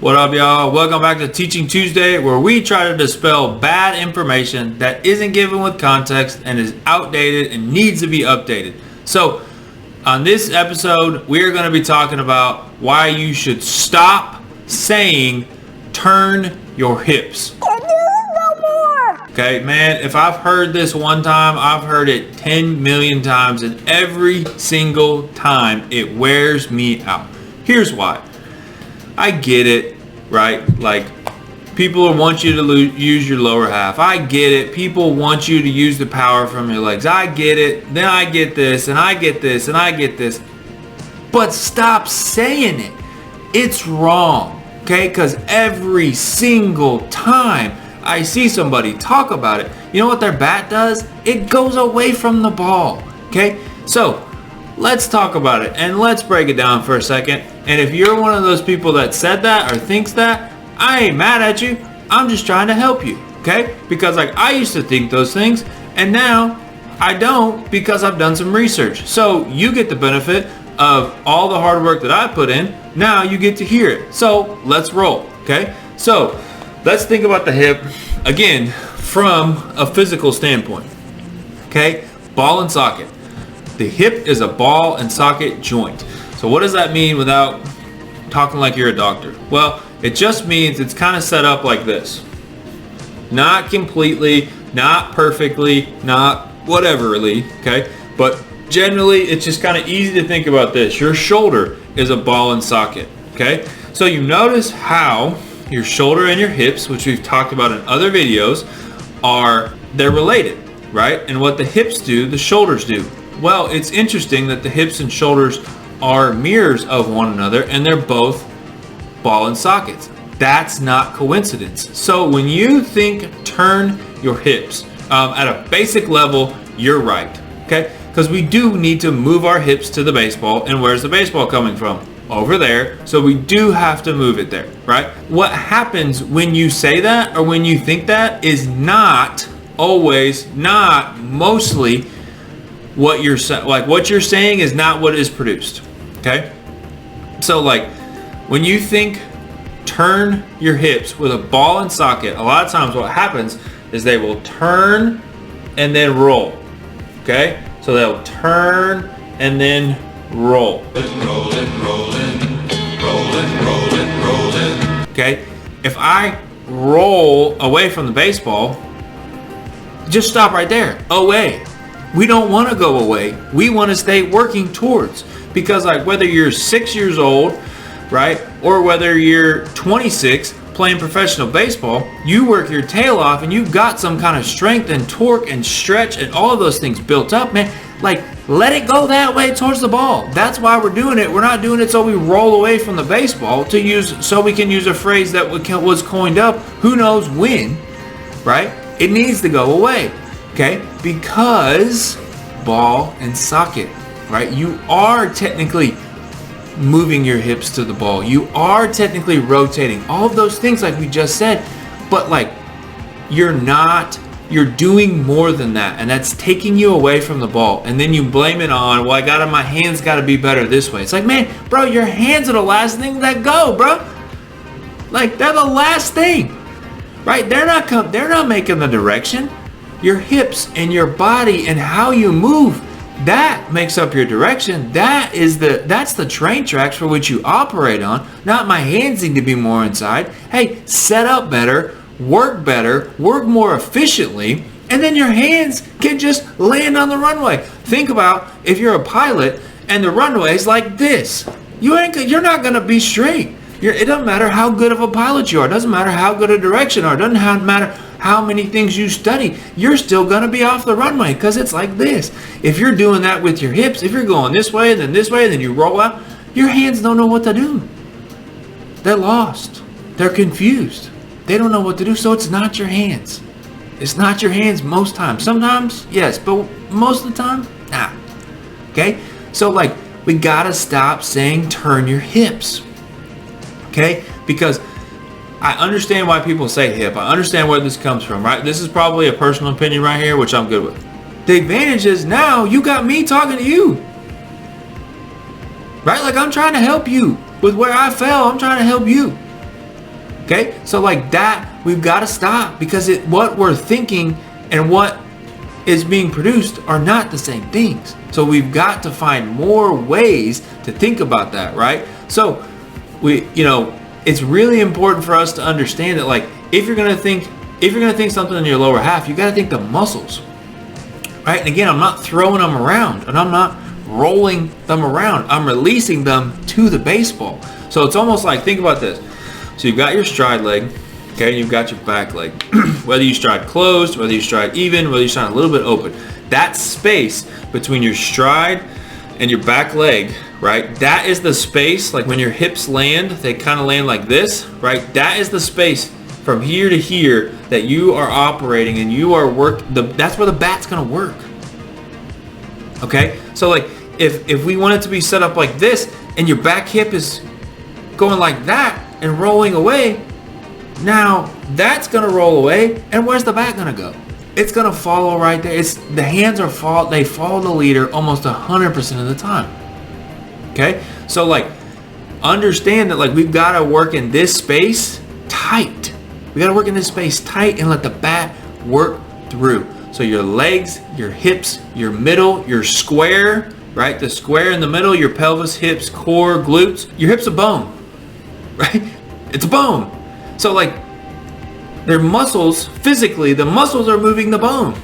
What up, y'all? Welcome back to Teaching Tuesday, where we try to dispel bad information that isn't given with context and is outdated and needs to be updated. So, on this episode, we're going to be talking about why you should stop saying turn your hips. Okay, man, if I've heard this one time, I've heard it 10 million times, and every single time it wears me out. Here's why. I get it, right? Like, people want you to use your lower half. I get it. People want you to use the power from your legs. I get it. Then I get this, and I get this, and I get this. But stop saying it. It's wrong, okay? Because every single time I see somebody talk about it, you know what their bat does? It goes away from the ball, okay? So, let's talk about it and let's break it down for a second. And if you're one of those people that said that or thinks that, I ain't mad at you. I'm just trying to help you, okay? Because like I used to think those things, and now I don't, because I've done some research. So you get the benefit of all the hard work that I put in. Now you get to hear it. So let's roll, okay? So let's think about the hip again from a physical standpoint, okay? Ball and socket. The hip is a ball and socket joint. So what does that mean without talking like you're a doctor? Well, it just means it's kind of set up like this. Not completely, not perfectly, not whateverly, okay? But generally, it's just kind of easy to think about this. Your shoulder is a ball and socket, okay? So you notice how your shoulder and your hips, which we've talked about in other videos, they're related, right? And what the hips do, the shoulders do. Well, it's interesting that the hips and shoulders are mirrors of one another, and they're both ball and sockets. That's not coincidence. So when you think turn your hips, at a basic level, you're right, okay? Because we do need to move our hips to the baseball, and where's the baseball coming from? Over there. So we do have to move it there, right? What happens when you say that or when you think that is not always, not mostly what you're saying. Like what you're saying is not what is produced, okay? So like when you think turn your hips with a ball and socket, a lot of times what happens is they will turn and then roll, okay? So they'll turn and then roll. Rolling. Okay? If I roll away from the baseball, just stop right there. Away. We don't want to go away. We want to stay working towards. Because like whether you're 6 years old, right, or whether you're 26 playing professional baseball, you work your tail off and you've got some kind of strength and torque and stretch and all of those things built up, man. Like, let it go that way towards the ball. That's why we're doing it. We're not doing it so we roll away from the baseball so we can use a phrase that was coined up who knows when, right? It needs to go away, okay? Because ball and socket, right? You are technically moving your hips to the ball. You are technically rotating. All of those things like we just said, but like you're doing more than that, and that's taking you away from the ball. And then you blame it on, well, my hands got to be better this way. It's like, man, bro, your hands are the last thing that go, bro. Like they're the last thing, right? They're not making the direction. Your hips and your body and how you move, that makes up your direction. That's the train tracks for which you operate on. Not my hands need to be more inside. Hey, set up better, work more efficiently, and then your hands can just land on the runway. Think about if you're a pilot and the runway is like this. You're not gonna be straight. It doesn't matter how good of a pilot you are. It doesn't matter how good a direction are. It doesn't matter how many things you study. You're still gonna be off the runway because it's like this. If you're doing that with your hips, if you're going this way and then this way and then you roll out, your hands don't know what to do. They're lost. They're confused. They don't know what to do, so it's not your hands. It's not your hands most times. Sometimes, yes, but most of the time, nah. Okay? So like, we gotta stop saying turn your hips. Okay? Because I understand why people say hip. I understand where this comes from, right? This is probably a personal opinion right here, which I'm good with. The advantage is now you got me talking to you. Right? Like I'm trying to help you with where I fell. I'm trying to help you. Okay, so like that, we've got to stop, because what we're thinking and what is being produced are not the same things. So we've got to find more ways to think about that, right? So it's really important for us to understand that, like, if you're gonna think something in your lower half, you got to think the muscles, right? And again, I'm not throwing them around and I'm not rolling them around. I'm releasing them to the baseball. So it's almost like, think about this. So you've got your stride leg, okay? You've got your back leg. Whether you stride closed, whether you stride even, whether you stride a little bit open, that space between your stride and your back leg, right? That is the space, like when your hips land, they kind of land like this, right? That is the space from here to here that you are operating, and you are that's where the bat's gonna work. Okay? So like if we want it to be set up like this and your back hip is going like that and rolling away, now that's gonna roll away, and where's the bat gonna go? It's gonna follow right there. The hands they follow the leader almost 100% of the time. Okay? So like, understand that, like, we've gotta work in this space tight. We gotta work in this space tight and let the bat work through. So your legs, your hips, your middle, your square, right? The square in the middle, your pelvis, hips, core, glutes. Your hip's a bone, right? It's a bone. So like, their muscles, physically, the muscles are moving the bone,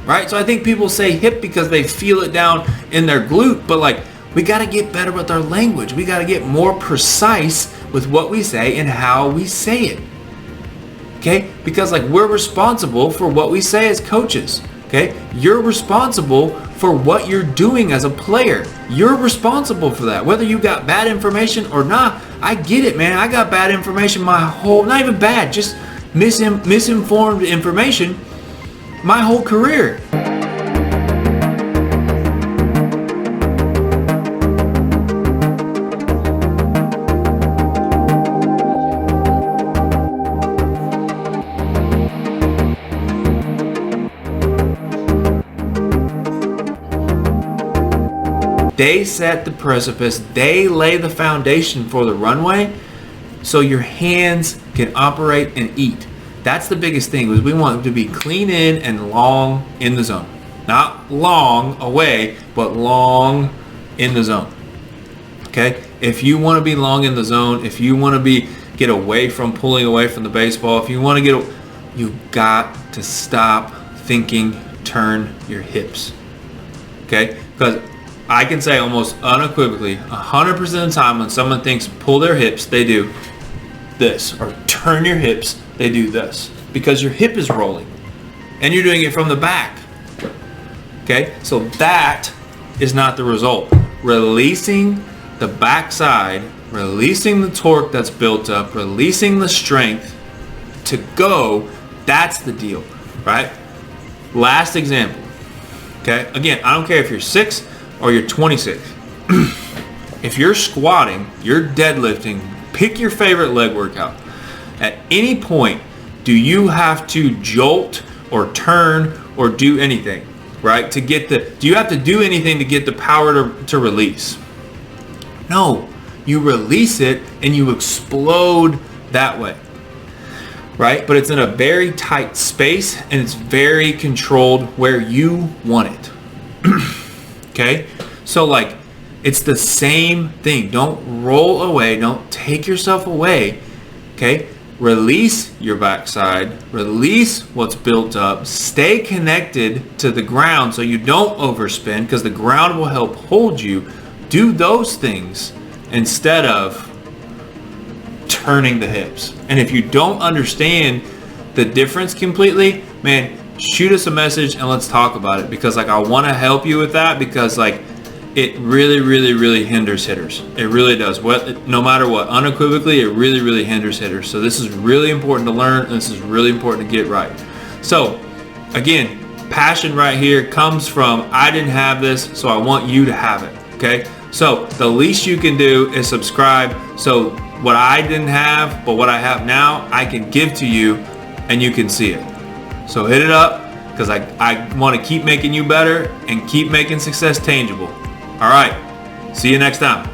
right? So I think people say hip because they feel it down in their glute, but like, we got to get better with our language. We got to get more precise with what we say and how we say it. Okay? Because like, we're responsible for what we say as coaches. Okay? You're responsible for what you're doing as a player. You're responsible for that. Whether you got bad information or not, I get it, man. I got bad information not even bad, just misinformed information my whole career. They set the precipice, they lay the foundation for the runway, so your hands can operate and eat. That's the biggest thing, is we want them to be clean in and long in the zone. Not long away, but long in the zone. Okay? If you want to be long in the zone, if you want to get away from pulling away from the baseball, if you want to you got to stop thinking, turn your hips. Okay? Because I can say almost unequivocally, 100% of the time when someone thinks pull their hips, they do this, or turn your hips, they do this, because your hip is rolling and you're doing it from the back. Okay, so that is not the result. Releasing the backside, releasing the torque that's built up, releasing the strength to go, that's the deal, right? Last example. Okay, again, I don't care if you're 6 or you're 26. If you're squatting, you're deadlifting, pick your favorite leg workout. At any point, do you have to jolt or turn or do anything, right? Do you have to do anything to get the power to release? No, you release it and you explode that way, right? But it's in a very tight space and it's very controlled where you want it. Okay, so like, it's the same thing. Don't roll away. Don't take yourself away. Okay, release your backside. Release what's built up. Stay connected to the ground so you don't overspin, because the ground will help hold you. Do those things instead of turning the hips. And if you don't understand the difference completely, man, shoot us a message and let's talk about it, because like, I want to help you with that, because like, it really, really, really hinders hitters. It really does. No matter what, unequivocally, it really, really hinders hitters. So this is really important to learn, and this is really important to get right. So again, passion right here comes from, I didn't have this, so I want you to have it. Okay, so the least you can do is subscribe, so what I didn't have but what I have now, I can give to you and you can see it. So hit it up, because I want to keep making you better and keep making success tangible. All right, see you next time.